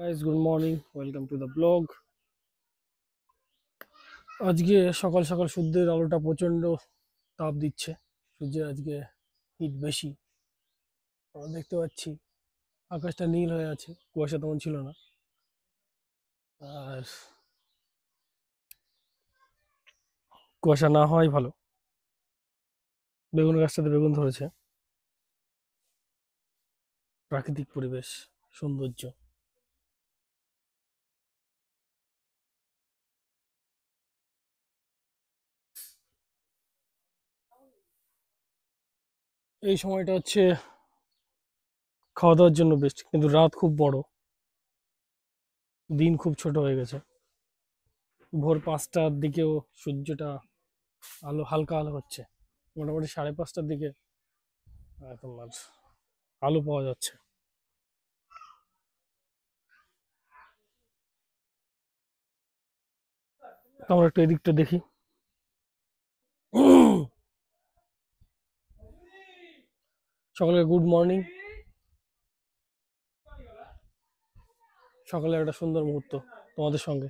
Guys, good morning. Welcome to the blog. আজকে সকাল সকাল সূর্যের আলোটা প্রচন্ড তাপ দিচ্ছে। সূর্যের আজকে হিট বেশি। আমরা দেখতে পাচ্ছি আকাশটা নীল হয়ে আছে, কুয়াশা তেমন ছিল না। আর কুয়াশা না হওয়াই ভালো। বেগুন গাছটাতে বেগুন ধরেছে। প্রাকৃতিক পরিবেশ, সৌন্দর্য। এই সময়টা হচ্ছে খাওয়া দাওয়ার জন্য বেস্ট, কিন্তু রাত খুব বড়, দিন খুব ছোট হয়ে গেছে। ভোর 5টার দিকেও সূর্যটা আলো হালকা আলো হচ্ছে। মোটামুটি 5:30টার দিকে তোমার আলো পাওয়া যাচ্ছে। তো আমরা একটু এদিকটা দেখি। সকালে গুড মর্নিং। সকালে একটা সুন্দর মুহূর্ত তোমাদের সঙ্গে।